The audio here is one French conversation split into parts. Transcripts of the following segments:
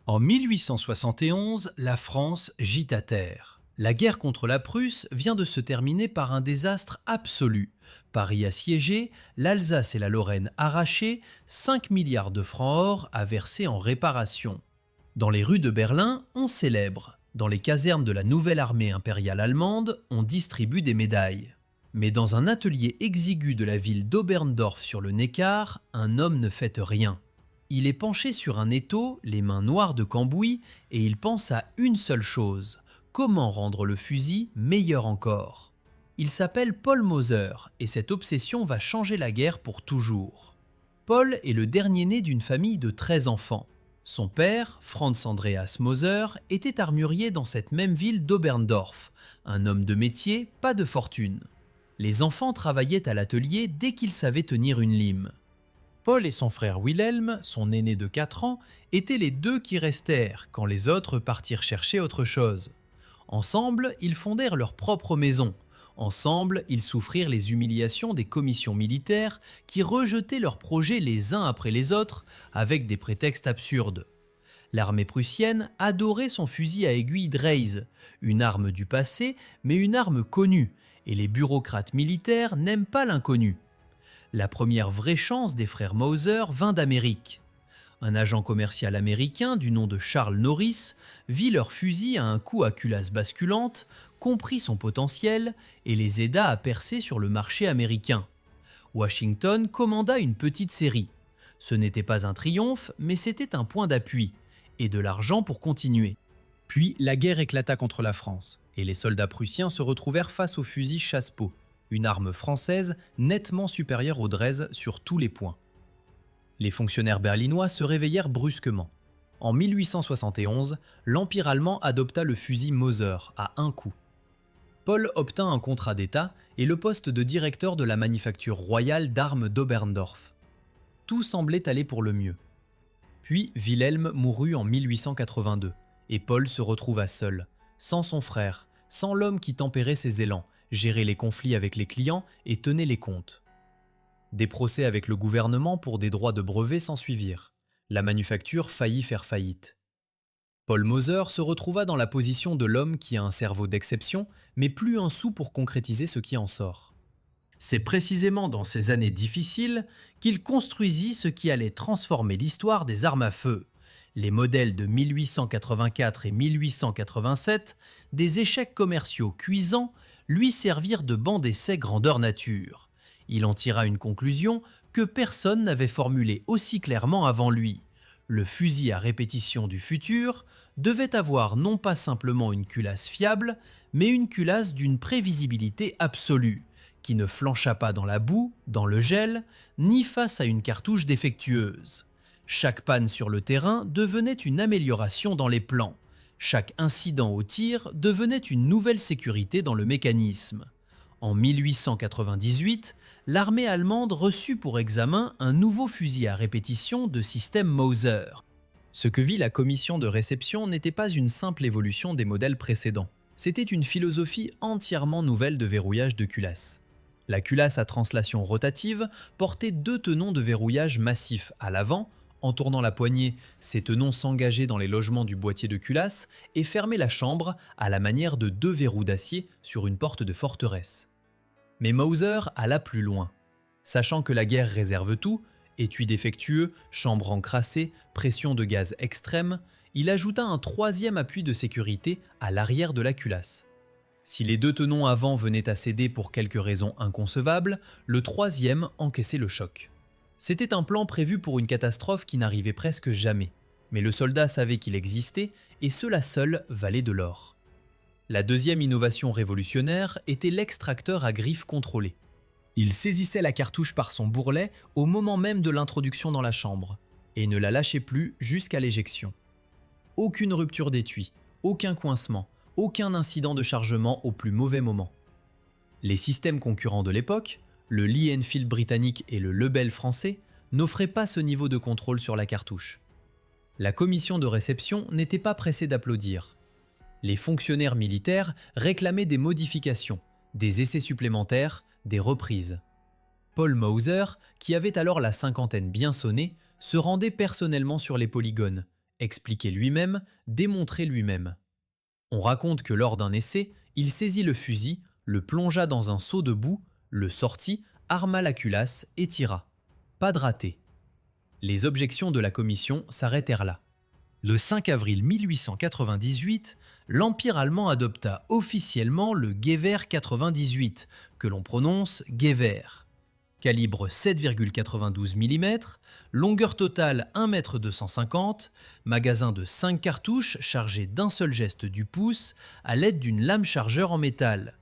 En 1871, la France gît à terre. La guerre contre la Prusse vient de se terminer par un désastre absolu. Paris assiégé, l'Alsace et la Lorraine arrachées, 5 milliards de francs or à verser en réparation. Dans les rues de Berlin, on célèbre. Dans les casernes de la nouvelle armée impériale allemande, on distribue des médailles. Mais dans un atelier exigu de la ville d'Oberndorf sur le Neckar, un homme ne fête rien. Il est penché sur un étau, les mains noires de cambouis, et il pense à une seule chose: comment rendre le fusil meilleur encore. Il s'appelle Paul Mauser, et cette obsession va changer la guerre pour toujours. Paul est le dernier-né d'une famille de 13 enfants. Son père, Franz Andreas Mauser, était armurier dans cette même ville d'Oberndorf, un homme de métier, pas de fortune. Les enfants travaillaient à l'atelier dès qu'ils savaient tenir une lime. Paul et son frère Wilhelm, son aîné de 4 ans, étaient les deux qui restèrent quand les autres partirent chercher autre chose. Ensemble, ils fondèrent leur propre maison. Ensemble, ils souffrirent les humiliations des commissions militaires qui rejetaient leurs projets les uns après les autres avec des prétextes absurdes. L'armée prussienne adorait son fusil à aiguille Dreyse, une arme du passé mais une arme connue, et les bureaucrates militaires n'aiment pas l'inconnu. La première vraie chance des frères Mauser vint d'Amérique. Un agent commercial américain du nom de Charles Norris vit leur fusil à un coup à culasse basculante, comprit son potentiel et les aida à percer sur le marché américain. Washington commanda une petite série. Ce n'était pas un triomphe, mais c'était un point d'appui, et de l'argent pour continuer. Puis la guerre éclata contre la France, et les soldats prussiens se retrouvèrent face au fusil chasse-peau, une arme française nettement supérieure au Dreyse sur tous les points. Les fonctionnaires berlinois se réveillèrent brusquement. En 1871, l'Empire allemand adopta le fusil Mauser à un coup. Paul obtint un contrat d'État et le poste de directeur de la manufacture royale d'armes d'Oberndorf. Tout semblait aller pour le mieux. Puis Wilhelm mourut en 1882 et Paul se retrouva seul, sans son frère, sans l'homme qui tempérait ses élans, gérait les conflits avec les clients et tenait les comptes. Des procès avec le gouvernement pour des droits de brevet s'ensuivirent. La manufacture faillit faire faillite. Paul Mauser se retrouva dans la position de l'homme qui a un cerveau d'exception, mais plus un sou pour concrétiser ce qui en sort. C'est précisément dans ces années difficiles qu'il construisit ce qui allait transformer l'histoire des armes à feu. Les modèles de 1884 et 1887, des échecs commerciaux cuisants, lui servirent de banc d'essai grandeur nature. Il en tira une conclusion que personne n'avait formulée aussi clairement avant lui. Le fusil à répétition du futur devait avoir non pas simplement une culasse fiable, mais une culasse d'une prévisibilité absolue, qui ne flancha pas dans la boue, dans le gel, ni face à une cartouche défectueuse. Chaque panne sur le terrain devenait une amélioration dans les plans. Chaque incident au tir devenait une nouvelle sécurité dans le mécanisme. En 1898, l'armée allemande reçut pour examen un nouveau fusil à répétition de système Mauser. Ce que vit la commission de réception n'était pas une simple évolution des modèles précédents. C'était une philosophie entièrement nouvelle de verrouillage de culasse. La culasse à translation rotative portait deux tenons de verrouillage massifs à l'avant. En tournant la poignée, ces tenons s'engageaient dans les logements du boîtier de culasse et fermaient la chambre à la manière de deux verrous d'acier sur une porte de forteresse. Mais Mauser alla plus loin. Sachant que la guerre réserve tout, étui défectueux, chambre encrassée, pression de gaz extrême, il ajouta un troisième appui de sécurité à l'arrière de la culasse. Si les deux tenons avant venaient à céder pour quelques raisons inconcevables, le troisième encaissait le choc. C'était un plan prévu pour une catastrophe qui n'arrivait presque jamais, mais le soldat savait qu'il existait et cela seul valait de l'or. La deuxième innovation révolutionnaire était l'extracteur à griffe contrôlée. Il saisissait la cartouche par son bourrelet au moment même de l'introduction dans la chambre et ne la lâchait plus jusqu'à l'éjection. Aucune rupture d'étui, aucun coincement, aucun incident de chargement au plus mauvais moment. Les systèmes concurrents de l'époque, le Lee Enfield britannique et le Lebel français, n'offraient pas ce niveau de contrôle sur la cartouche. La commission de réception n'était pas pressée d'applaudir. Les fonctionnaires militaires réclamaient des modifications, des essais supplémentaires, des reprises. Paul Mauser, qui avait alors la cinquantaine bien sonnée, se rendait personnellement sur les polygones Expliquer lui-même, démontrer lui-même. On raconte que lors d'un essai, il saisit le fusil, le plongea dans un seau de boue, le sortit, arma la culasse et tira. Pas de raté. Les objections de la commission s'arrêtèrent là. Le 5 avril 1898, l'Empire allemand adopta officiellement le Gewehr 98, que l'on prononce Gewehr. Calibre 7,92 mm, longueur totale 1,250 m, magasin de 5 cartouches chargé d'un seul geste du pouce à l'aide d'une lame chargeur en métal.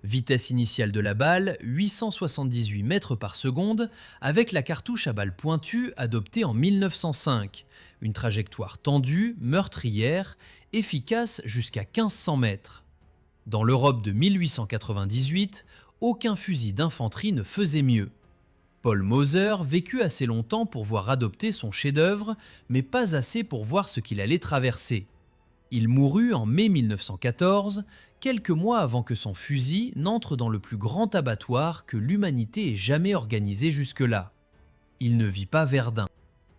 Vitesse initiale de la balle 878 mètres par seconde avec la cartouche à balle pointue adoptée en 1905. Une trajectoire tendue, meurtrière, efficace jusqu'à 1500 mètres. Dans l'Europe de 1898, aucun fusil d'infanterie ne faisait mieux. Paul Mauser vécut assez longtemps pour voir adopter son chef-d'œuvre, mais pas assez pour voir ce qu'il allait traverser. Il mourut en mai 1914, quelques mois avant que son fusil n'entre dans le plus grand abattoir que l'humanité ait jamais organisé jusque-là. Il ne vit pas Verdun.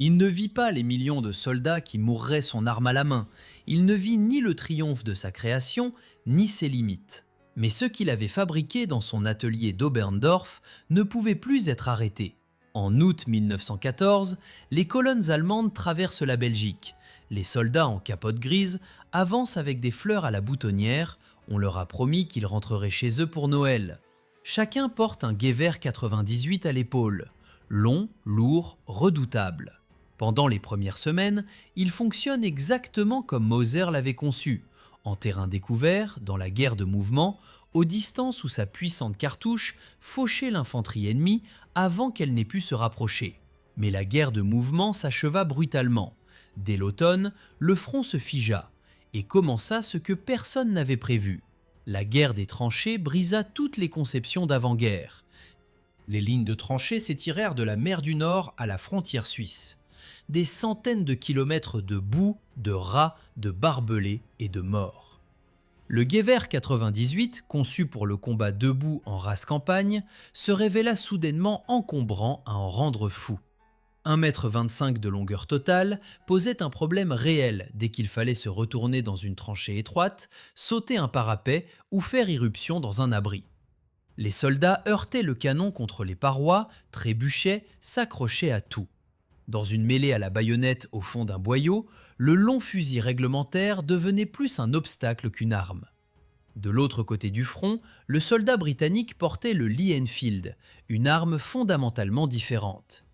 Il ne vit pas les millions de soldats qui mourraient son arme à la main. Il ne vit ni le triomphe de sa création, ni ses limites. Mais ce qu'il avait fabriqué dans son atelier d'Oberndorf ne pouvait plus être arrêté. En août 1914, les colonnes allemandes traversent la Belgique. Les soldats en capote grise avancent avec des fleurs à la boutonnière. On leur a promis qu'ils rentreraient chez eux pour Noël. Chacun porte un Gewehr 98 à l'épaule. Long, lourd, redoutable. Pendant les premières semaines, il fonctionne exactement comme Mauser l'avait conçu. En terrain découvert, dans la guerre de mouvement, aux distances où sa puissante cartouche fauchait l'infanterie ennemie avant qu'elle n'ait pu se rapprocher. Mais la guerre de mouvement s'acheva brutalement. Dès l'automne, le front se figea et commença ce que personne n'avait prévu. La guerre des tranchées brisa toutes les conceptions d'avant-guerre. Les lignes de tranchées s'étirèrent de la mer du Nord à la frontière suisse. Des centaines de kilomètres de boue, de rats, de barbelés et de morts. Le Gewehr 98, conçu pour le combat debout en race campagne, se révéla soudainement encombrant à en rendre fou. 1,25 m de longueur totale posait un problème réel dès qu'il fallait se retourner dans une tranchée étroite, sauter un parapet ou faire irruption dans un abri. Les soldats heurtaient le canon contre les parois, trébuchaient, s'accrochaient à tout. Dans une mêlée à la baïonnette au fond d'un boyau, le long fusil réglementaire devenait plus un obstacle qu'une arme. De l'autre côté du front, le soldat britannique portait le Lee Enfield, une arme fondamentalement différente.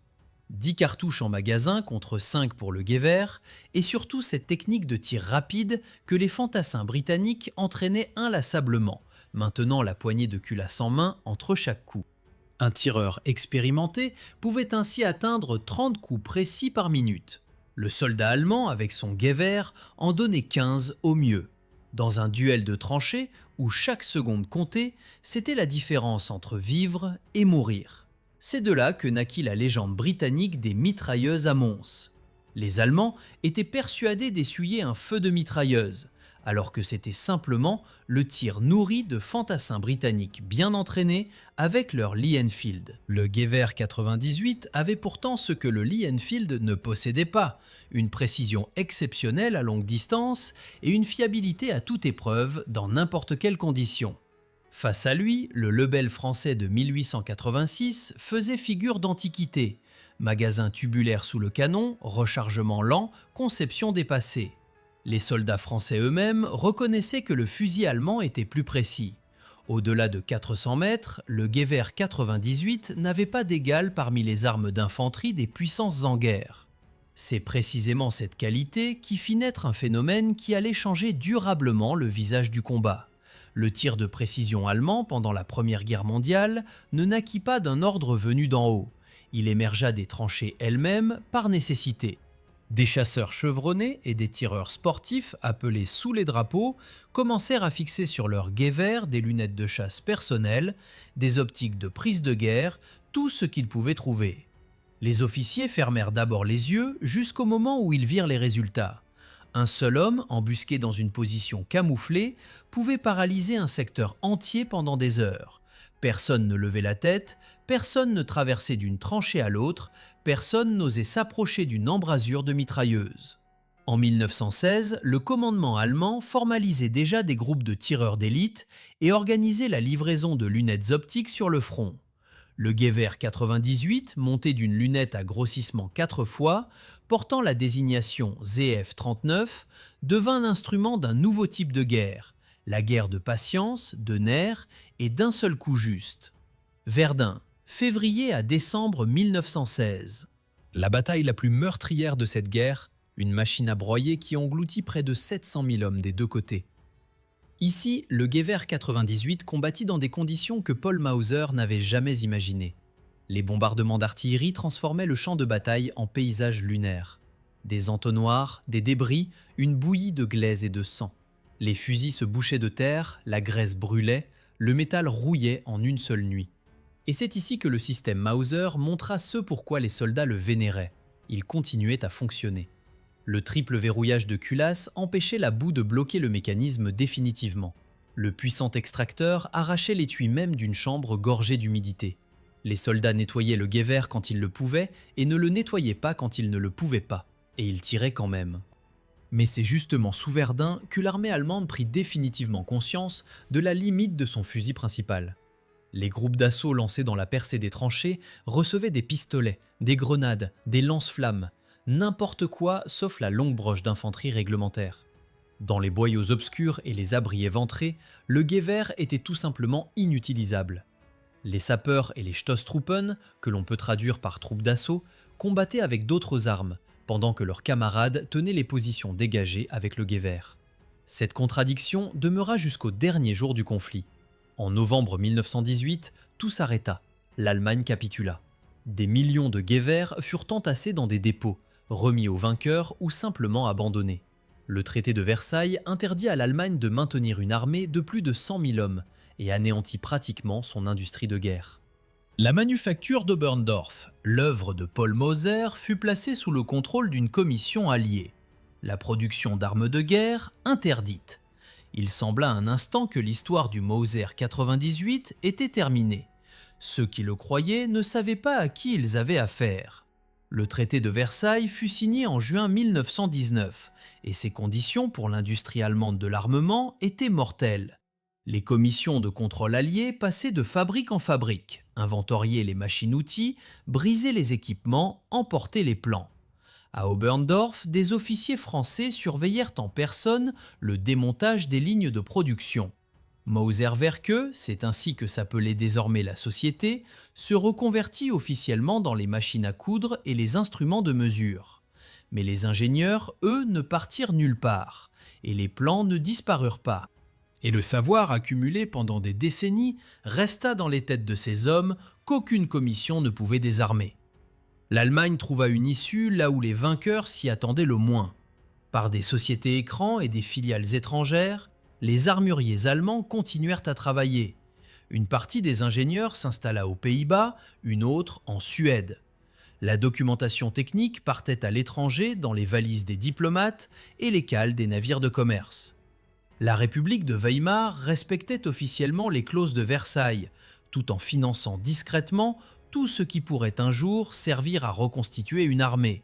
10 cartouches en magasin contre 5 pour le Gewehr, et surtout cette technique de tir rapide que les fantassins britanniques entraînaient inlassablement, maintenant la poignée de culasse en main entre chaque coup. Un tireur expérimenté pouvait ainsi atteindre 30 coups précis par minute. Le soldat allemand, avec son Gewehr, en donnait 15 au mieux. Dans un duel de tranchées, où chaque seconde comptait, c'était la différence entre vivre et mourir. C'est de là que naquit la légende britannique des mitrailleuses à Mons. Les Allemands étaient persuadés d'essuyer un feu de mitrailleuse, alors que c'était simplement le tir nourri de fantassins britanniques bien entraînés avec leur Lee Enfield. Le Gewehr 98 avait pourtant ce que le Lee Enfield ne possédait pas, une précision exceptionnelle à longue distance et une fiabilité à toute épreuve dans n'importe quelle condition. Face à lui, le Lebel français de 1886 faisait figure d'antiquité. Magasin tubulaire sous le canon, rechargement lent, conception dépassée. Les soldats français eux-mêmes reconnaissaient que le fusil allemand était plus précis. Au-delà de 400 mètres, le Gewehr 98 n'avait pas d'égal parmi les armes d'infanterie des puissances en guerre. C'est précisément cette qualité qui fit naître un phénomène qui allait changer durablement le visage du combat. Le tir de précision allemand pendant la Première Guerre mondiale ne naquit pas d'un ordre venu d'en haut. Il émergea des tranchées elles-mêmes par nécessité. Des chasseurs chevronnés et des tireurs sportifs, appelés sous les drapeaux, commencèrent à fixer sur leur Gewehr des lunettes de chasse personnelles, des optiques de prise de guerre, tout ce qu'ils pouvaient trouver. Les officiers fermèrent d'abord les yeux jusqu'au moment où ils virent les résultats. Un seul homme, embusqué dans une position camouflée, pouvait paralyser un secteur entier pendant des heures. Personne ne levait la tête, personne ne traversait d'une tranchée à l'autre, personne n'osait s'approcher d'une embrasure de mitrailleuse. En 1916, le commandement allemand formalisait déjà des groupes de tireurs d'élite et organisait la livraison de lunettes optiques sur le front. Le Gewehr 98, monté d'une lunette à grossissement 4 fois, portant la désignation ZF-39, devint l'instrument d'un nouveau type de guerre, la guerre de patience, de nerfs et d'un seul coup juste. Verdun, février à décembre 1916. La bataille la plus meurtrière de cette guerre, une machine à broyer qui engloutit près de 700 000 hommes des deux côtés. Ici, le Gewehr 98 combattit dans des conditions que Paul Mauser n'avait jamais imaginées. Les bombardements d'artillerie transformaient le champ de bataille en paysage lunaire. Des entonnoirs, des débris, une bouillie de glaise et de sang. Les fusils se bouchaient de terre, la graisse brûlait, le métal rouillait en une seule nuit. Et c'est ici que le système Mauser montra ce pourquoi les soldats le vénéraient. Il continuait à fonctionner. Le triple verrouillage de culasse empêchait la boue de bloquer le mécanisme définitivement. Le puissant extracteur arrachait l'étui même d'une chambre gorgée d'humidité. Les soldats nettoyaient le Gewehr quand ils le pouvaient et ne le nettoyaient pas quand ils ne le pouvaient pas. Et ils tiraient quand même. Mais c'est justement sous Verdun que l'armée allemande prit définitivement conscience de la limite de son fusil principal. Les groupes d'assaut lancés dans la percée des tranchées recevaient des pistolets, des grenades, des lance-flammes, n'importe quoi sauf la longue broche d'infanterie réglementaire. Dans les boyaux obscurs et les abris éventrés, le Gewehr était tout simplement inutilisable. Les sapeurs et les Stoßtruppen, que l'on peut traduire par troupes d'assaut, combattaient avec d'autres armes, pendant que leurs camarades tenaient les positions dégagées avec le Gewehr. Cette contradiction demeura jusqu'au dernier jour du conflit. En novembre 1918, tout s'arrêta. L'Allemagne capitula. Des millions de Gewehr furent entassés dans des dépôts, remis aux vainqueurs ou simplement abandonnés. Le traité de Versailles interdit à l'Allemagne de maintenir une armée de plus de 100 000 hommes et anéantit pratiquement son industrie de guerre. La manufacture d'Oberndorf, l'œuvre de Paul Mauser, fut placée sous le contrôle d'une commission alliée. La production d'armes de guerre interdite. Il sembla un instant que l'histoire du Mauser 98 était terminée. Ceux qui le croyaient ne savaient pas à qui ils avaient affaire. Le traité de Versailles fut signé en juin 1919 et ses conditions pour l'industrie allemande de l'armement étaient mortelles. Les commissions de contrôle alliées passaient de fabrique en fabrique, inventoriaient les machines-outils, brisaient les équipements, emportaient les plans. À Oberndorf, des officiers français surveillèrent en personne le démontage des lignes de production. Mauser-Werke, c'est ainsi que s'appelait désormais la société, se reconvertit officiellement dans les machines à coudre et les instruments de mesure. Mais les ingénieurs, eux, ne partirent nulle part, et les plans ne disparurent pas. Et le savoir accumulé pendant des décennies resta dans les têtes de ces hommes qu'aucune commission ne pouvait désarmer. L'Allemagne trouva une issue là où les vainqueurs s'y attendaient le moins. Par des sociétés écrans et des filiales étrangères, les armuriers allemands continuèrent à travailler. Une partie des ingénieurs s'installa aux Pays-Bas, une autre en Suède. La documentation technique partait à l'étranger dans les valises des diplomates et les cales des navires de commerce. La République de Weimar respectait officiellement les clauses de Versailles, tout en finançant discrètement tout ce qui pourrait un jour servir à reconstituer une armée.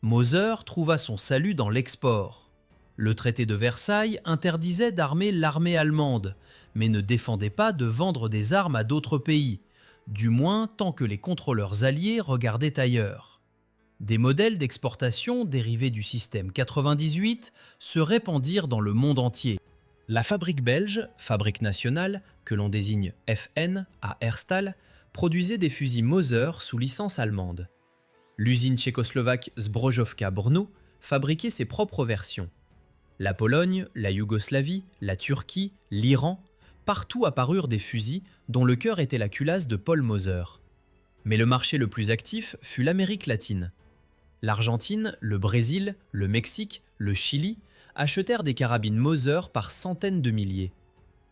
Mauser trouva son salut dans l'export. Le traité de Versailles interdisait d'armer l'armée allemande, mais ne défendait pas de vendre des armes à d'autres pays, du moins tant que les contrôleurs alliés regardaient ailleurs. Des modèles d'exportation dérivés du système 98 se répandirent dans le monde entier. La fabrique belge, Fabrique nationale, que l'on désigne FN à Herstal, produisait des fusils Mauser sous licence allemande. L'usine tchécoslovaque Zbrojovka Brno fabriquait ses propres versions. La Pologne, la Yougoslavie, la Turquie, l'Iran, partout apparurent des fusils dont le cœur était la culasse de Paul Mauser. Mais le marché le plus actif fut l'Amérique latine. L'Argentine, le Brésil, le Mexique, le Chili achetèrent des carabines Mauser par centaines de milliers.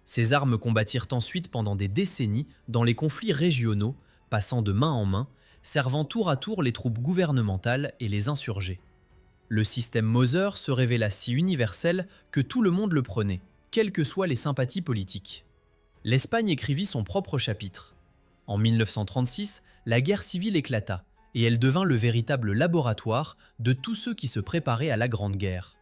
Ces armes combattirent ensuite pendant des décennies dans les conflits régionaux, passant de main en main, servant tour à tour les troupes gouvernementales et les insurgés. Le système Mauser se révéla si universel que tout le monde le prenait, quelles que soient les sympathies politiques. L'Espagne écrivit son propre chapitre. En 1936, la guerre civile éclata, et elle devint le véritable laboratoire de tous ceux qui se préparaient à la Grande Guerre.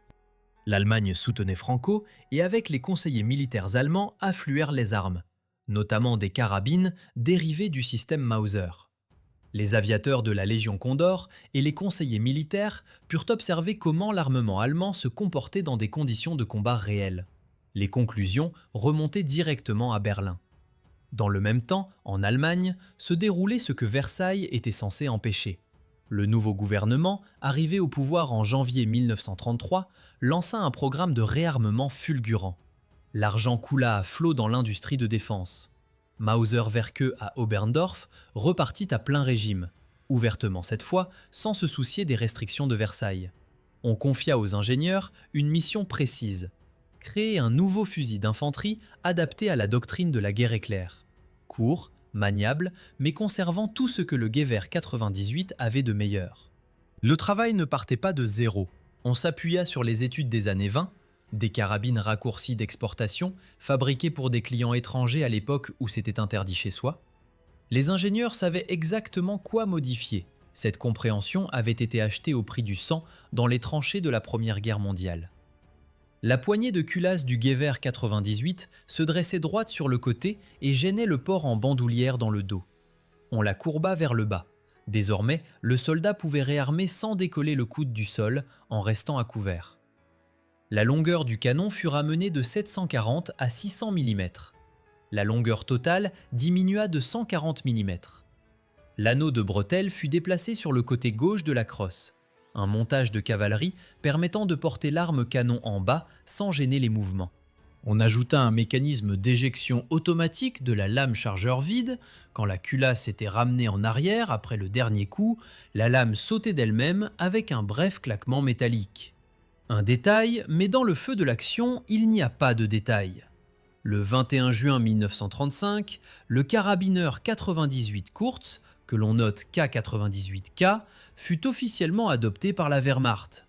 L'Allemagne soutenait Franco et avec les conseillers militaires allemands affluèrent les armes, notamment des carabines dérivées du système Mauser. Les aviateurs de la Légion Condor et les conseillers militaires purent observer comment l'armement allemand se comportait dans des conditions de combat réelles. Les conclusions remontaient directement à Berlin. Dans le même temps, en Allemagne, se déroulait ce que Versailles était censé empêcher. Le nouveau gouvernement, arrivé au pouvoir en janvier 1933, lança un programme de réarmement fulgurant. L'argent coula à flot dans l'industrie de défense. Mauser-Werke à Oberndorf repartit à plein régime, ouvertement cette fois, sans se soucier des restrictions de Versailles. On confia aux ingénieurs une mission précise: créer un nouveau fusil d'infanterie adapté à la doctrine de la guerre éclair. Court, maniable, mais conservant tout ce que le Gewehr 98 avait de meilleur. Le travail ne partait pas de zéro. On s'appuya sur les études des années 20, des carabines raccourcies d'exportation, fabriquées pour des clients étrangers à l'époque où c'était interdit chez soi. Les ingénieurs savaient exactement quoi modifier. Cette compréhension avait été achetée au prix du sang dans les tranchées de la Première Guerre mondiale. La poignée de culasse du Gewehr 98 se dressait droite sur le côté et gênait le port en bandoulière dans le dos. On la courba vers le bas. Désormais, le soldat pouvait réarmer sans décoller le coude du sol en restant à couvert. La longueur du canon fut ramenée de 740 à 600 mm. La longueur totale diminua de 140 mm. L'anneau de bretelle fut déplacé sur le côté gauche de la crosse. Un montage de cavalerie permettant de porter l'arme canon en bas sans gêner les mouvements. On ajouta un mécanisme d'éjection automatique de la lame chargeur vide. Quand la culasse était ramenée en arrière après le dernier coup, la lame sautait d'elle-même avec un bref claquement métallique. Un détail, mais dans le feu de l'action, il n'y a pas de détail. Le 21 juin 1935, le carabineur 98 Kurz, que l'on note K98K, fut officiellement adopté par la Wehrmacht.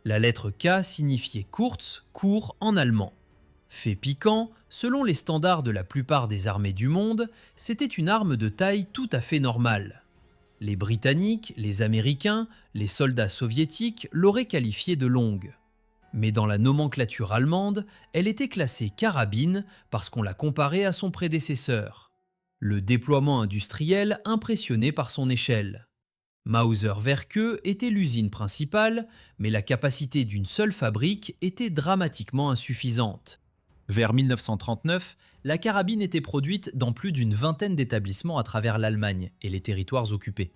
La lettre K signifiait Kurz, court en allemand. Fait piquant, selon les standards de la plupart des armées du monde, c'était une arme de taille tout à fait normale. Les Britanniques, les Américains, les soldats soviétiques l'auraient qualifiée de longue. Mais dans la nomenclature allemande, elle était classée carabine parce qu'on la comparait à son prédécesseur. Le déploiement industriel impressionnait par son échelle. Mauser-Werke était l'usine principale, mais la capacité d'une seule fabrique était dramatiquement insuffisante. Vers 1939, la carabine était produite dans plus d'une vingtaine d'établissements à travers l'Allemagne et les territoires occupés.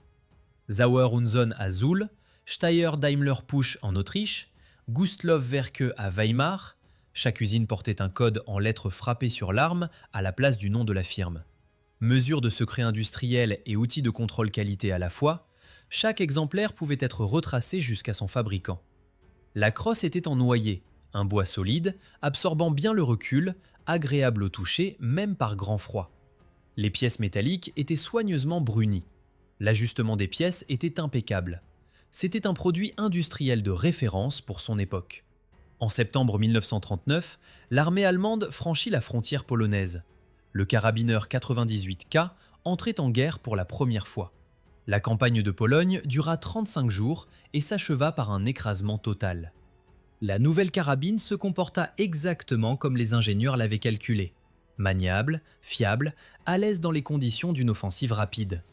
Sauer-und-Son à Suhl, Steyr-Daimler-Puch en Autriche, Gustloff-Werke à Weimar. Chaque usine portait un code en lettres frappées sur l'arme à la place du nom de la firme. Mesure de secret industriel et outil de contrôle qualité à la fois, chaque exemplaire pouvait être retracé jusqu'à son fabricant. La crosse était en noyer, un bois solide, absorbant bien le recul, agréable au toucher même par grand froid. Les pièces métalliques étaient soigneusement brunies. L'ajustement des pièces était impeccable. C'était un produit industriel de référence pour son époque. En septembre 1939, l'armée allemande franchit la frontière polonaise. Le carabineur 98K entrait en guerre pour la première fois. La campagne de Pologne dura 35 jours et s'acheva par un écrasement total. La nouvelle carabine se comporta exactement comme les ingénieurs l'avaient calculé. Maniable, fiable, à l'aise dans les conditions d'une offensive rapide.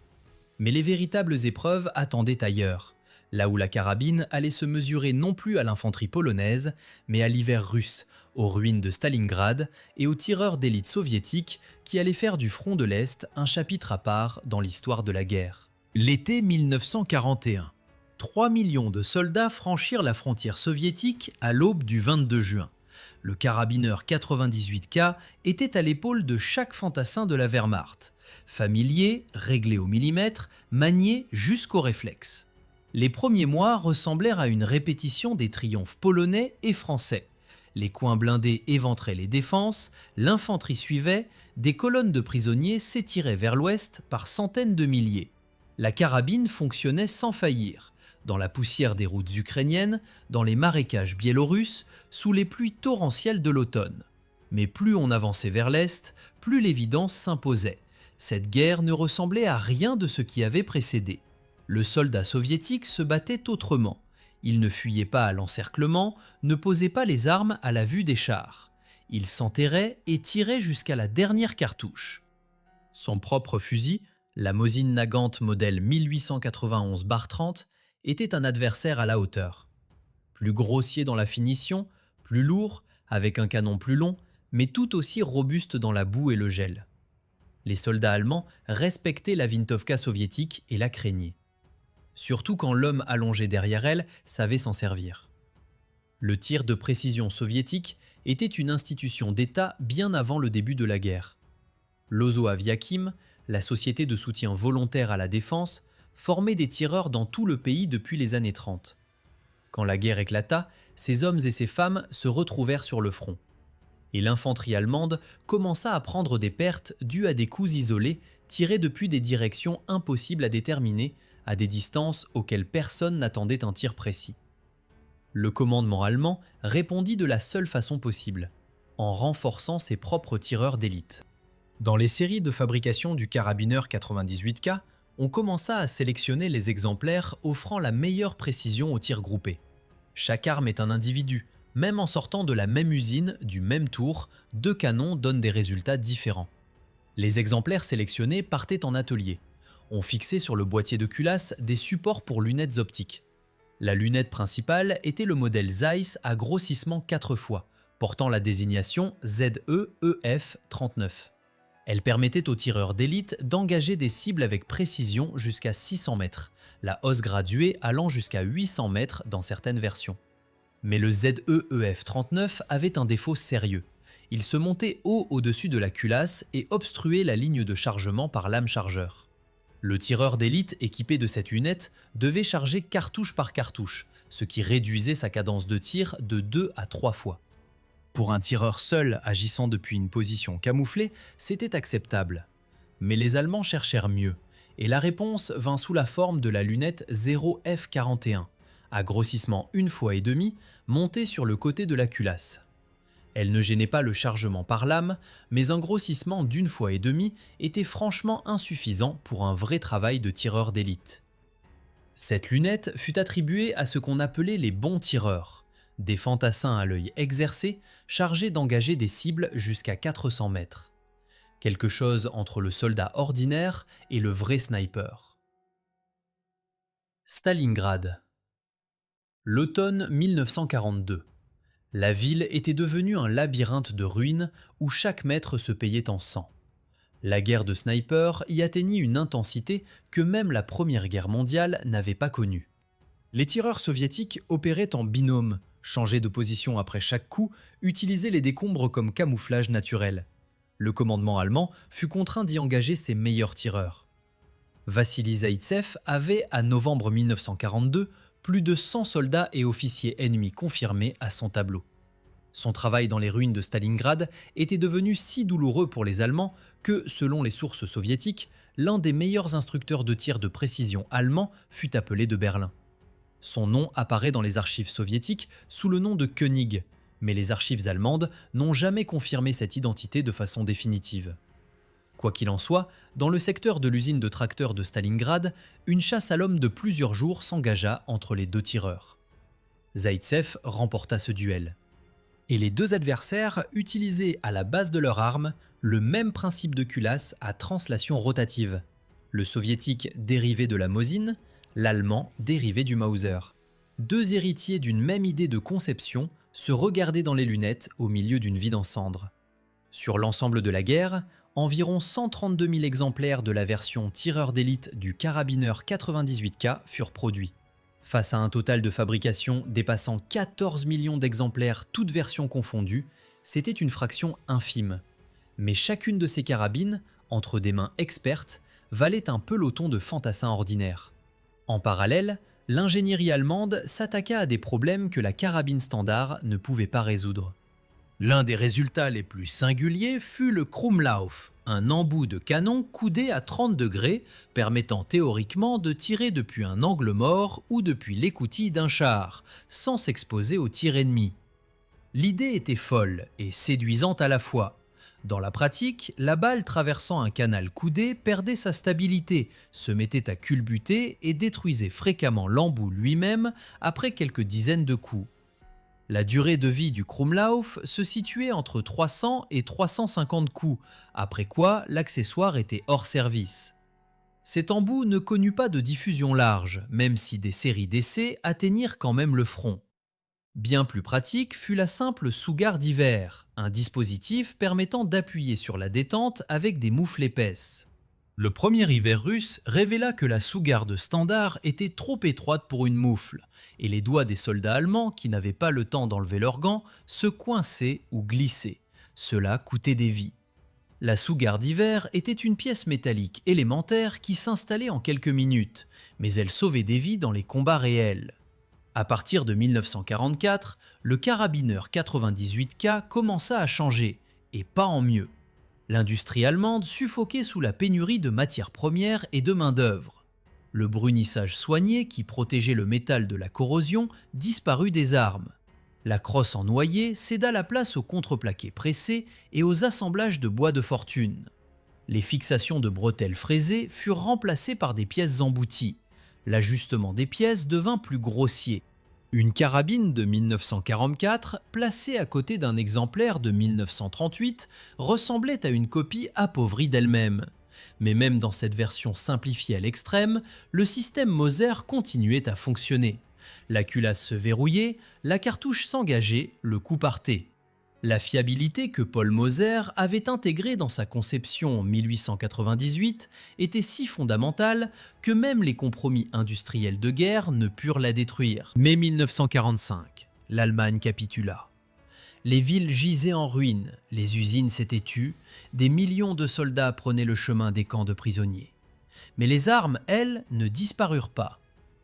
Mais les véritables épreuves attendaient ailleurs. Là où la carabine allait se mesurer non plus à l'infanterie polonaise, mais à l'hiver russe, aux ruines de Stalingrad et aux tireurs d'élite soviétiques qui allaient faire du front de l'Est un chapitre à part dans l'histoire de la guerre. L'été 1941. 3 millions de soldats franchirent la frontière soviétique à l'aube du 22 juin. Le carabineur 98K était à l'épaule de chaque fantassin de la Wehrmacht. Familier, réglé au millimètre, manié jusqu'au réflexe. Les premiers mois ressemblèrent à une répétition des triomphes polonais et français. Les coins blindés éventraient les défenses, l'infanterie suivait, des colonnes de prisonniers s'étiraient vers l'ouest par centaines de milliers. La carabine fonctionnait sans faillir, dans la poussière des routes ukrainiennes, dans les marécages biélorusses, sous les pluies torrentielles de l'automne. Mais plus on avançait vers l'est, plus l'évidence s'imposait. Cette guerre ne ressemblait à rien de ce qui avait précédé. Le soldat soviétique se battait autrement. Il ne fuyait pas à l'encerclement, ne posait pas les armes à la vue des chars. Il s'enterrait et tirait jusqu'à la dernière cartouche. Son propre fusil, la Mosin Nagant modèle 1891-30, était un adversaire à la hauteur. Plus grossier dans la finition, plus lourd, avec un canon plus long, mais tout aussi robuste dans la boue et le gel. Les soldats allemands respectaient la Vintovka soviétique et la craignaient. Surtout quand l'homme allongé derrière elle savait s'en servir. Le tir de précision soviétique était une institution d'État bien avant le début de la guerre. L'Ozo Aviakim, la société de soutien volontaire à la défense, formait des tireurs dans tout le pays depuis les années 30. Quand la guerre éclata, ces hommes et ces femmes se retrouvèrent sur le front. Et l'infanterie allemande commença à prendre des pertes dues à des coups isolés tirés depuis des directions impossibles à déterminer, à des distances auxquelles personne n'attendait un tir précis. Le commandement allemand répondit de la seule façon possible, en renforçant ses propres tireurs d'élite. Dans les séries de fabrication du carabineur 98K, on commença à sélectionner les exemplaires offrant la meilleure précision au tir groupé. Chaque arme est un individu, même en sortant de la même usine, du même tour, deux canons donnent des résultats différents. Les exemplaires sélectionnés partaient en atelier. On fixait sur le boîtier de culasse des supports pour lunettes optiques. La lunette principale était le modèle Zeiss à grossissement 4 fois, portant la désignation ZE-EF-39. Elle permettait aux tireurs d'élite d'engager des cibles avec précision jusqu'à 600 mètres, la hausse graduée allant jusqu'à 800 mètres dans certaines versions. Mais le ZE-EF-39 avait un défaut sérieux. Il se montait haut au-dessus de la culasse et obstruait la ligne de chargement par lame chargeur. Le tireur d'élite équipé de cette lunette devait charger cartouche par cartouche, ce qui réduisait sa cadence de tir de 2 à 3 fois. Pour un tireur seul agissant depuis une position camouflée, c'était acceptable. Mais les Allemands cherchèrent mieux, et la réponse vint sous la forme de la lunette 0F41, à grossissement 1 fois et demi, montée sur le côté de la culasse. Elle ne gênait pas le chargement par lame, mais un grossissement d'1 fois et demi était franchement insuffisant pour un vrai travail de tireur d'élite. Cette lunette fut attribuée à ce qu'on appelait les bons tireurs, des fantassins à l'œil exercé, chargés d'engager des cibles jusqu'à 400 mètres. Quelque chose entre le soldat ordinaire et le vrai sniper. Stalingrad. L'automne 1942. La ville était devenue un labyrinthe de ruines où chaque mètre se payait en sang. La guerre de sniper y atteignit une intensité que même la Première Guerre mondiale n'avait pas connue. Les tireurs soviétiques opéraient en binôme, changeaient de position après chaque coup, utilisaient les décombres comme camouflage naturel. Le commandement allemand fut contraint d'y engager ses meilleurs tireurs. Vassili Zaïtsev avait, à novembre 1942, plus de 100 soldats et officiers ennemis confirmés à son tableau. Son travail dans les ruines de Stalingrad était devenu si douloureux pour les Allemands que, selon les sources soviétiques, l'un des meilleurs instructeurs de tir de précision allemands fut appelé de Berlin. Son nom apparaît dans les archives soviétiques sous le nom de König, mais les archives allemandes n'ont jamais confirmé cette identité de façon définitive. Quoi qu'il en soit, dans le secteur de l'usine de tracteurs de Stalingrad, une chasse à l'homme de plusieurs jours s'engagea entre les deux tireurs. Zaïtsev remporta ce duel. Et les deux adversaires utilisaient à la base de leur arme le même principe de culasse à translation rotative. Le soviétique dérivé de la Mosin, l'allemand dérivé du Mauser. Deux héritiers d'une même idée de conception se regardaient dans les lunettes au milieu d'une vie en cendres. Sur l'ensemble de la guerre, environ 132 000 exemplaires de la version tireur d'élite du carabineur 98K furent produits. Face à un total de fabrication dépassant 14 millions d'exemplaires toutes versions confondues, c'était une fraction infime. Mais chacune de ces carabines, entre des mains expertes, valait un peloton de fantassins ordinaires. En parallèle, l'ingénierie allemande s'attaqua à des problèmes que la carabine standard ne pouvait pas résoudre. L'un des résultats les plus singuliers fut le Krummlauf, un embout de canon coudé à 30 degrés permettant théoriquement de tirer depuis un angle mort ou depuis l'écoutille d'un char, sans s'exposer au tir ennemi. L'idée était folle et séduisante à la fois. Dans la pratique, la balle traversant un canal coudé perdait sa stabilité, se mettait à culbuter et détruisait fréquemment l'embout lui-même après quelques dizaines de coups. La durée de vie du Krumlauf se situait entre 300 et 350 coups, après quoi l'accessoire était hors service. Cet embout ne connut pas de diffusion large, même si des séries d'essais atteignirent quand même le front. Bien plus pratique fut la simple sous-garde d'hiver, un dispositif permettant d'appuyer sur la détente avec des moufles épaisses. Le premier hiver russe révéla que la sous-garde standard était trop étroite pour une moufle, et les doigts des soldats allemands, qui n'avaient pas le temps d'enlever leurs gants, se coinçaient ou glissaient. Cela coûtait des vies. La sous-garde d'hiver était une pièce métallique élémentaire qui s'installait en quelques minutes, mais elle sauvait des vies dans les combats réels. À partir de 1944, le carabineur 98K commença à changer, et pas en mieux. L'industrie allemande suffoquait sous la pénurie de matières premières et de main-d'œuvre. Le brunissage soigné qui protégeait le métal de la corrosion disparut des armes. La crosse en noyer céda la place aux contreplaqués pressés et aux assemblages de bois de fortune. Les fixations de bretelles fraisées furent remplacées par des pièces embouties. L'ajustement des pièces devint plus grossier. Une carabine de 1944, placée à côté d'un exemplaire de 1938, ressemblait à une copie appauvrie d'elle-même. Mais même dans cette version simplifiée à l'extrême, le système Moser continuait à fonctionner. La culasse se verrouillait, la cartouche s'engageait, le coup partait. La fiabilité que Paul Moser avait intégrée dans sa conception en 1898 était si fondamentale que même les compromis industriels de guerre ne purent la détruire. Mai 1945, l'Allemagne capitula. Les villes gisaient en ruines, les usines s'étaient tues, des millions de soldats prenaient le chemin des camps de prisonniers. Mais les armes, elles, ne disparurent pas.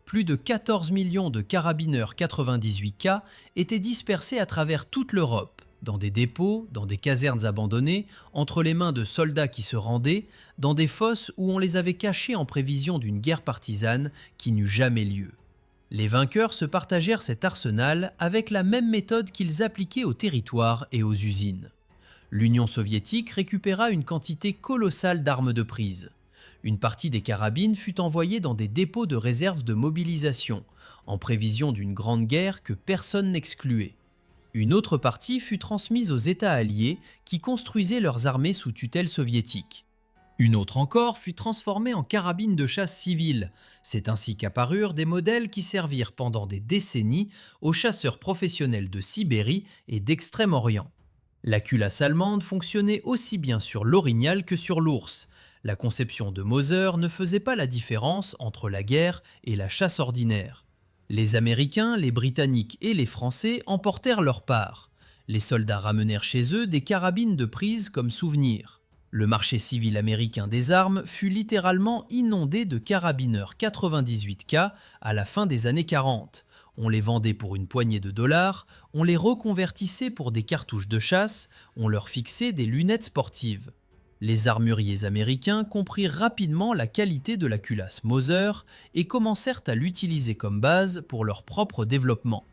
Plus de 14 millions de carabineurs 98K étaient dispersés à travers toute l'Europe, dans des dépôts, dans des casernes abandonnées, entre les mains de soldats qui se rendaient, dans des fosses où on les avait cachés en prévision d'une guerre partisane qui n'eut jamais lieu. Les vainqueurs se partagèrent cet arsenal avec la même méthode qu'ils appliquaient aux territoires et aux usines. L'Union soviétique récupéra une quantité colossale d'armes de prise. Une partie des carabines fut envoyée dans des dépôts de réserve de mobilisation, en prévision d'une grande guerre que personne n'excluait. Une autre partie fut transmise aux États alliés qui construisaient leurs armées sous tutelle soviétique. Une autre encore fut transformée en carabine de chasse civile. C'est ainsi qu'apparurent des modèles qui servirent pendant des décennies aux chasseurs professionnels de Sibérie et d'Extrême-Orient. La culasse allemande fonctionnait aussi bien sur l'orignal que sur l'ours. La conception de Moser ne faisait pas la différence entre la guerre et la chasse ordinaire. Les Américains, les Britanniques et les Français emportèrent leur part. Les soldats ramenèrent chez eux des carabines de prise comme souvenir. Le marché civil américain des armes fut littéralement inondé de carabineurs 98K à la fin des années 40. On les vendait pour une poignée de dollars, on les reconvertissait pour des cartouches de chasse, on leur fixait des lunettes sportives. Les armuriers américains comprirent rapidement la qualité de la culasse Moser et commencèrent à l'utiliser comme base pour leur propre développement.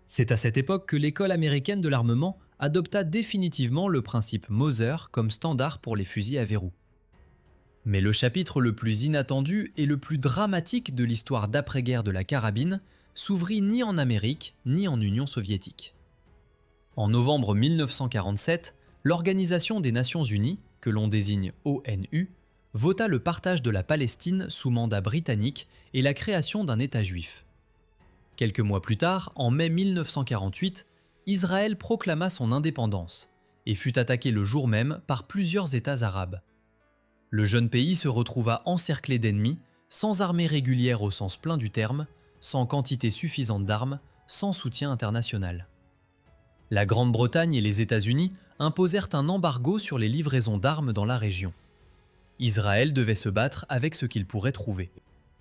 C'est à cette époque que l'école américaine de l'armement adopta définitivement le principe Moser comme standard pour les fusils à verrou. Mais le chapitre le plus inattendu et le plus dramatique de l'histoire d'après-guerre de la carabine s'ouvrit ni en Amérique ni en Union soviétique. En novembre 1947, l'Organisation des Nations Unies, que l'on désigne ONU, vota le partage de la Palestine sous mandat britannique et la création d'un État juif. Quelques mois plus tard, en mai 1948, Israël proclama son indépendance et fut attaqué le jour même par plusieurs États arabes. Le jeune pays se retrouva encerclé d'ennemis, sans armée régulière au sens plein du terme, sans quantité suffisante d'armes, sans soutien international. La Grande-Bretagne et les États-Unis imposèrent un embargo sur les livraisons d'armes dans la région. Israël devait se battre avec ce qu'il pourrait trouver.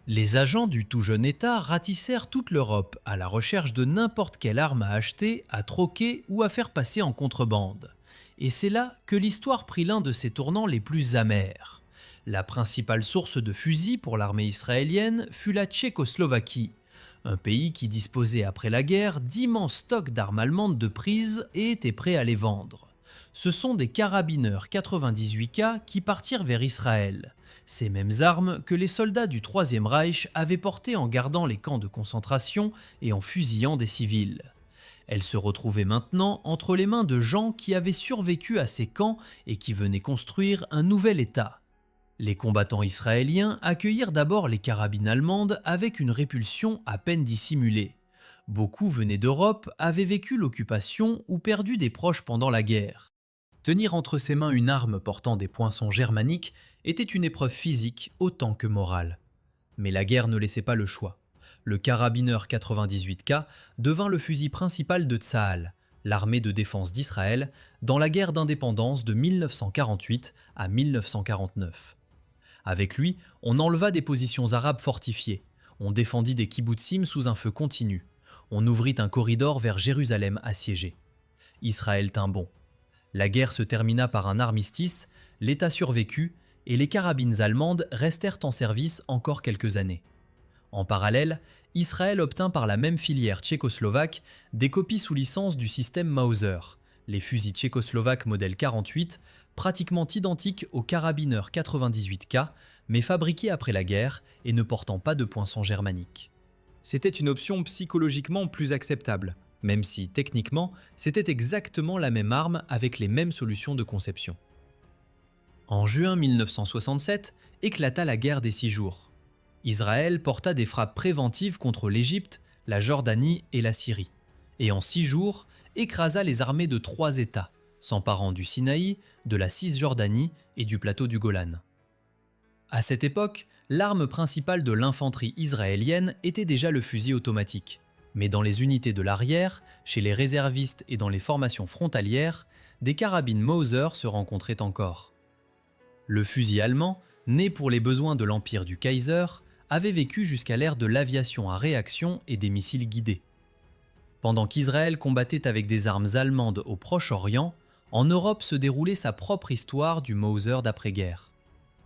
Les agents du tout jeune État ratissèrent toute l'Europe à la recherche de n'importe quelle arme à acheter, à troquer ou à faire passer en contrebande. Et c'est là que l'histoire prit l'un de ses tournants les plus amers. La principale source de fusils pour l'armée israélienne fut la Tchécoslovaquie, un pays qui disposait après la guerre d'immenses stocks d'armes allemandes de prise et était prêt à les vendre. Ce sont des carabineurs 98K qui partirent vers Israël, ces mêmes armes que les soldats du Troisième Reich avaient portées en gardant les camps de concentration et en fusillant des civils. Elles se retrouvaient maintenant entre les mains de gens qui avaient survécu à ces camps et qui venaient construire un nouvel État. Les combattants israéliens accueillirent d'abord les carabines allemandes avec une répulsion à peine dissimulée. Beaucoup venaient d'Europe, avaient vécu l'occupation ou perdu des proches pendant la guerre. Tenir entre ses mains une arme portant des poinçons germaniques était une épreuve physique autant que morale. Mais la guerre ne laissait pas le choix. Le carabineur 98K devint le fusil principal de Tsahal, l'armée de défense d'Israël, dans la guerre d'indépendance de 1948 à 1949. Avec lui, on enleva des positions arabes fortifiées, on défendit des kibbutzim sous un feu continu, on ouvrit un corridor vers Jérusalem assiégée. Israël tint bon. La guerre se termina par un armistice, l'État survécut et les carabines allemandes restèrent en service encore quelques années. En parallèle, Israël obtint par la même filière tchécoslovaque des copies sous licence du système Mauser, les fusils tchécoslovaques modèle 48, pratiquement identiques aux carabineurs 98K, mais fabriqués après la guerre et ne portant pas de poinçons germaniques. C'était une option psychologiquement plus acceptable, même si, techniquement, c'était exactement la même arme avec les mêmes solutions de conception. En juin 1967, éclata la guerre des 6 jours. Israël porta des frappes préventives contre l'Égypte, la Jordanie et la Syrie, et en 6 jours, écrasa les armées de 3 États, s'emparant du Sinaï, de la Cisjordanie et du plateau du Golan. À cette époque, l'arme principale de l'infanterie israélienne était déjà le fusil automatique. Mais dans les unités de l'arrière, chez les réservistes et dans les formations frontalières, des carabines Mauser se rencontraient encore. Le fusil allemand, né pour les besoins de l'empire du Kaiser, avait vécu jusqu'à l'ère de l'aviation à réaction et des missiles guidés. Pendant qu'Israël combattait avec des armes allemandes au Proche-Orient, en Europe se déroulait sa propre histoire du Mauser d'après-guerre.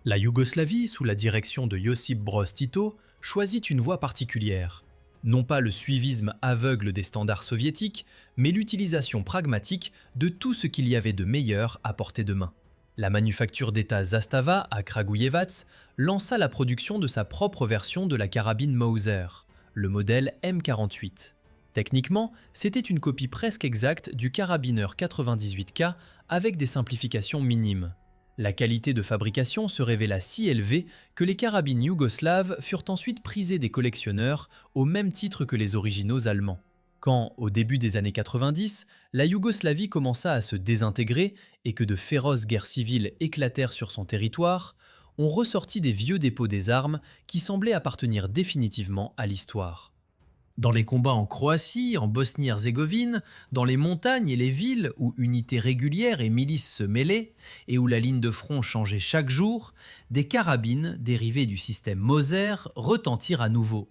La Yougoslavie, sous la direction de Josip Broz Tito, choisit une voie particulière. Non pas le suivisme aveugle des standards soviétiques, mais l'utilisation pragmatique de tout ce qu'il y avait de meilleur à portée de main. La manufacture d'État Zastava à Kragujevac lança la production de sa propre version de la carabine Mauser, le modèle M48. Techniquement, c'était une copie presque exacte du carabineur 98K avec des simplifications minimes. La qualité de fabrication se révéla si élevée que les carabines yougoslaves furent ensuite prisées des collectionneurs au même titre que les originaux allemands. Quand, au début des années 90, la Yougoslavie commença à se désintégrer et que de féroces guerres civiles éclatèrent sur son territoire, on ressortit des vieux dépôts des armes qui semblaient appartenir définitivement à l'histoire. Dans les combats en Croatie, en Bosnie-Herzégovine, dans les montagnes et les villes où unités régulières et milices se mêlaient et où la ligne de front changeait chaque jour, des carabines dérivées du système Mauser retentirent à nouveau.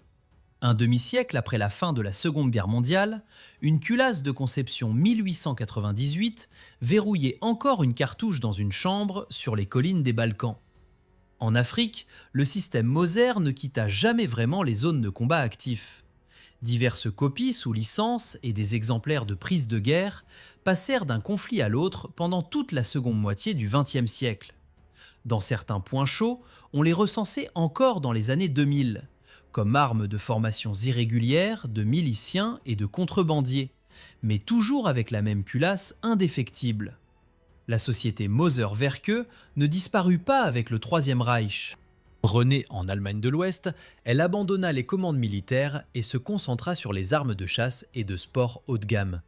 Un demi-siècle après la fin de la Seconde Guerre mondiale, une culasse de conception 1898 verrouillait encore une cartouche dans une chambre sur les collines des Balkans. En Afrique, le système Mauser ne quitta jamais vraiment les zones de combat actifs. Diverses copies sous licence et des exemplaires de prises de guerre passèrent d'un conflit à l'autre pendant toute la seconde moitié du XXe siècle. Dans certains points chauds, on les recensait encore dans les années 2000, comme armes de formations irrégulières, de miliciens et de contrebandiers, mais toujours avec la même culasse indéfectible. La société Mauser-Werke ne disparut pas avec le Troisième Reich. Renée en Allemagne de l'Ouest, elle abandonna les commandes militaires et se concentra sur les armes de chasse et de sport haut de gamme.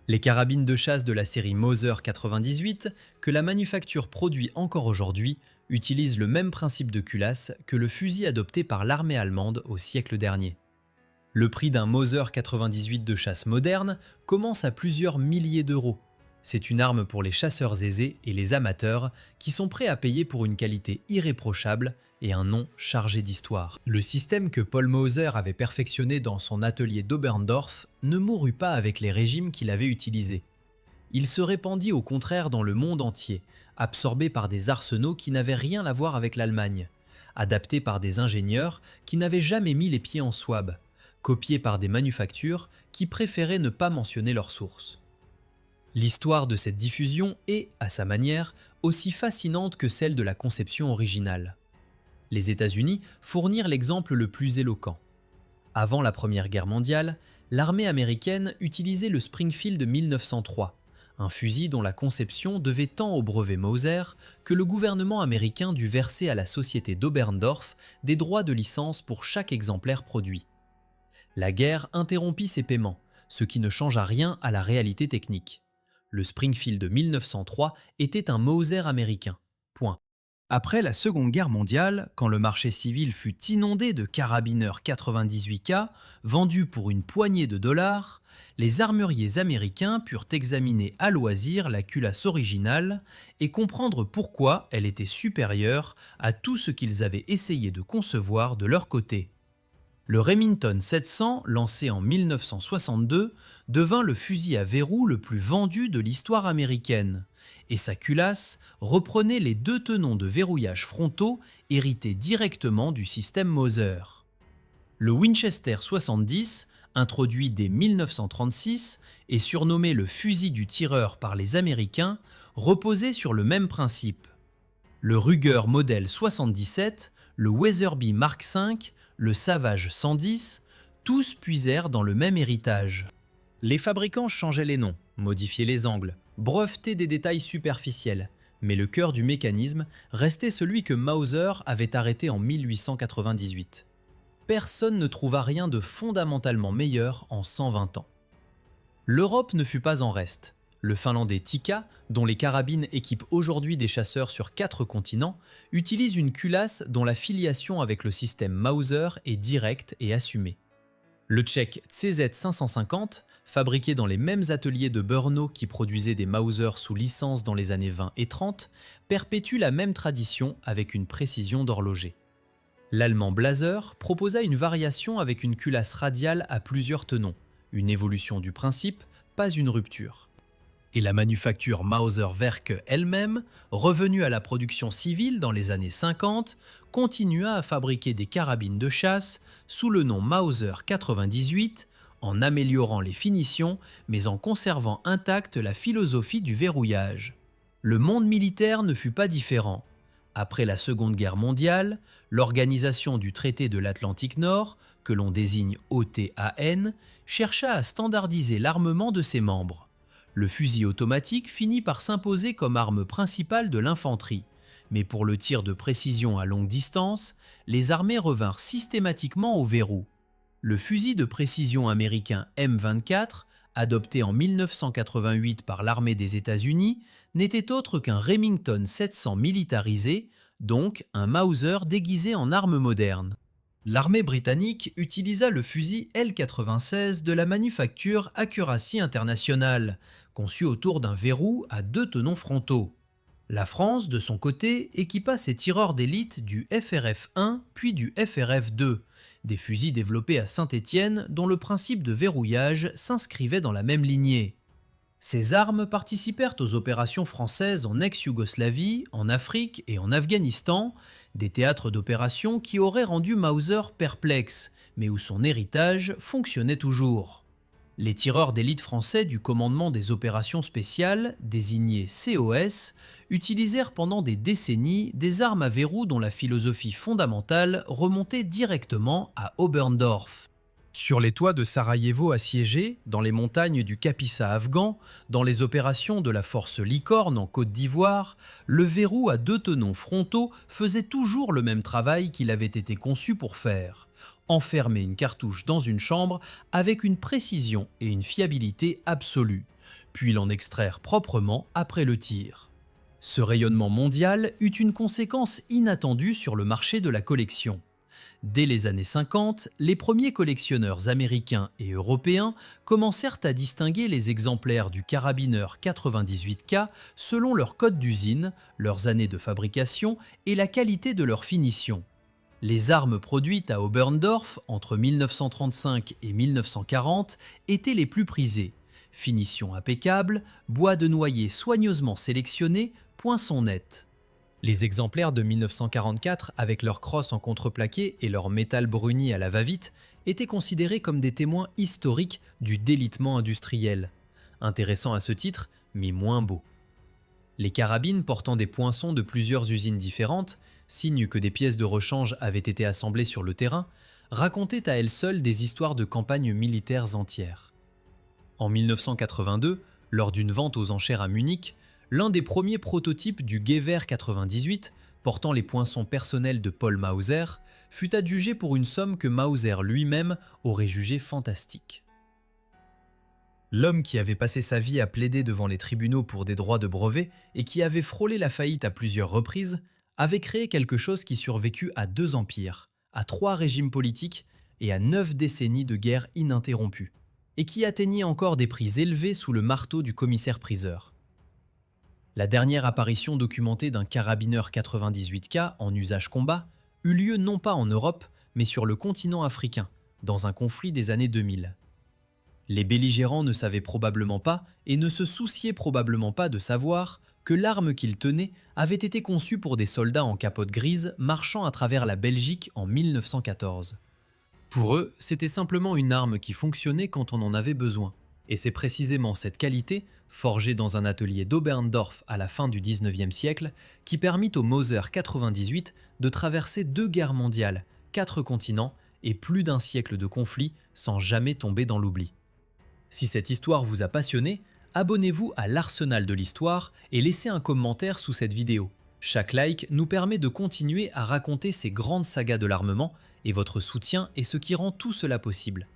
Les carabines de chasse de la série Mauser 98, que la manufacture produit encore aujourd'hui, utilisent le même principe de culasse que le fusil adopté par l'armée allemande au siècle dernier. Le prix d'un Mauser 98 de chasse moderne commence à plusieurs milliers d'euros. C'est une arme pour les chasseurs aisés et les amateurs qui sont prêts à payer pour une qualité irréprochable et un nom chargé d'histoire. Le système que Paul Mauser avait perfectionné dans son atelier d'Oberndorf ne mourut pas avec les régimes qu'il avait utilisés. Il se répandit au contraire dans le monde entier, absorbé par des arsenaux qui n'avaient rien à voir avec l'Allemagne, adapté par des ingénieurs qui n'avaient jamais mis les pieds en Souabe, copié par des manufactures qui préféraient ne pas mentionner leur source. L'histoire de cette diffusion est, à sa manière, aussi fascinante que celle de la conception originale. Les États-Unis fournirent l'exemple le plus éloquent. Avant la Première Guerre mondiale, l'armée américaine utilisait le Springfield 1903, un fusil dont la conception devait tant au brevet Mauser que le gouvernement américain dut verser à la société d'Oberndorf des droits de licence pour chaque exemplaire produit. La guerre interrompit ces paiements, ce qui ne changea rien à la réalité technique. Le Springfield 1903 était un Mauser américain. Point. Après la Seconde Guerre mondiale, quand le marché civil fut inondé de carabineurs 98K vendus pour une poignée de dollars, les armuriers américains purent examiner à loisir la culasse originale et comprendre pourquoi elle était supérieure à tout ce qu'ils avaient essayé de concevoir de leur côté. Le Remington 700, lancé en 1962, devint le fusil à verrou le plus vendu de l'histoire américaine, et sa culasse reprenait les deux tenons de verrouillage frontaux hérités directement du système Mauser. Le Winchester 70, introduit dès 1936 et surnommé le fusil du tireur par les Américains, reposait sur le même principe. Le Ruger modèle 77, le Weatherby Mark V, le Savage 110, tous puisèrent dans le même héritage. Les fabricants changeaient les noms, modifiaient les angles, brevetaient des détails superficiels, mais le cœur du mécanisme restait celui que Mauser avait arrêté en 1898. Personne ne trouva rien de fondamentalement meilleur en 120 ans. L'Europe ne fut pas en reste. Le Finlandais Tikka, dont les carabines équipent aujourd'hui des chasseurs sur 4 continents, utilise une culasse dont la filiation avec le système Mauser est directe et assumée. Le Tchèque CZ 550, fabriqué dans les mêmes ateliers de Brno qui produisaient des Mauser sous licence dans les années 20 et 30, perpétue la même tradition avec une précision d'horloger. L'allemand Blaser proposa une variation avec une culasse radiale à plusieurs tenons, une évolution du principe, pas une rupture. Et la manufacture Mauser-Werke elle-même, revenue à la production civile dans les années 50, continua à fabriquer des carabines de chasse sous le nom Mauser 98, en améliorant les finitions, mais en conservant intacte la philosophie du verrouillage. Le monde militaire ne fut pas différent. Après la Seconde Guerre mondiale, l'Organisation du Traité de l'Atlantique Nord, que l'on désigne OTAN, chercha à standardiser l'armement de ses membres. Le fusil automatique finit par s'imposer comme arme principale de l'infanterie, mais pour le tir de précision à longue distance, les armées revinrent systématiquement au verrou. Le fusil de précision américain M24, adopté en 1988 par l'armée des États-Unis, n'était autre qu'un Remington 700 militarisé, donc un Mauser déguisé en arme moderne. L'armée britannique utilisa le fusil L96 de la manufacture Accuracy International, conçu autour d'un verrou à 2 tenons frontaux. La France, de son côté, équipa ses tireurs d'élite du FRF-1 puis du FRF-2, des fusils développés à Saint-Étienne dont le principe de verrouillage s'inscrivait dans la même lignée. Ces armes participèrent aux opérations françaises en ex-Yougoslavie, en Afrique et en Afghanistan, des théâtres d'opérations qui auraient rendu Mauser perplexe, mais où son héritage fonctionnait toujours. Les tireurs d'élite français du commandement des opérations spéciales, désignés COS, utilisèrent pendant des décennies des armes à verrou dont la philosophie fondamentale remontait directement à Oberndorf. Sur les toits de Sarajevo assiégés, dans les montagnes du Kapisa afghan, dans les opérations de la force Licorne en Côte d'Ivoire, le verrou à 2 tenons frontaux faisait toujours le même travail qu'il avait été conçu pour faire. Enfermer une cartouche dans une chambre avec une précision et une fiabilité absolue, puis l'en extraire proprement après le tir. Ce rayonnement mondial eut une conséquence inattendue sur le marché de la collection. Dès les années 50, les premiers collectionneurs américains et européens commencèrent à distinguer les exemplaires du carabineur 98K selon leur code d'usine, leurs années de fabrication et la qualité de leur finition. Les armes produites à Oberndorf entre 1935 et 1940 étaient les plus prisées. Finition impeccable, bois de noyer soigneusement sélectionné, poinçon net. Les exemplaires de 1944, avec leur crosse en contreplaqué et leur métal bruni à la va-vite, étaient considérés comme des témoins historiques du délitement industriel. Intéressant à ce titre, mais moins beau. Les carabines portant des poinçons de plusieurs usines différentes, signe que des pièces de rechange avaient été assemblées sur le terrain, racontaient à elles seules des histoires de campagnes militaires entières. En 1982, lors d'une vente aux enchères à Munich, l'un des premiers prototypes du Gewehr 98, portant les poinçons personnels de Paul Mauser, fut adjugé pour une somme que Mauser lui-même aurait jugée fantastique. L'homme qui avait passé sa vie à plaider devant les tribunaux pour des droits de brevet et qui avait frôlé la faillite à plusieurs reprises, avait créé quelque chose qui survécut à 2 empires, à 3 régimes politiques et à 9 décennies de guerre ininterrompue, et qui atteignit encore des prix élevés sous le marteau du commissaire-priseur. La dernière apparition documentée d'un carabineur 98K en usage combat eut lieu non pas en Europe, mais sur le continent africain, dans un conflit des années 2000. Les belligérants ne savaient probablement pas et ne se souciaient probablement pas de savoir que l'arme qu'ils tenaient avait été conçue pour des soldats en capote grise marchant à travers la Belgique en 1914. Pour eux, c'était simplement une arme qui fonctionnait quand on en avait besoin. Et c'est précisément cette qualité, forgée dans un atelier d'Oberndorf à la fin du 19e siècle, qui permit au Mauser 98 de traverser 2 guerres mondiales, 4 continents et plus d'1 siècle de conflits sans jamais tomber dans l'oubli. Si cette histoire vous a passionné, abonnez-vous à l'Arsenal de l'Histoire et laissez un commentaire sous cette vidéo. Chaque like nous permet de continuer à raconter ces grandes sagas de l'armement et votre soutien est ce qui rend tout cela possible.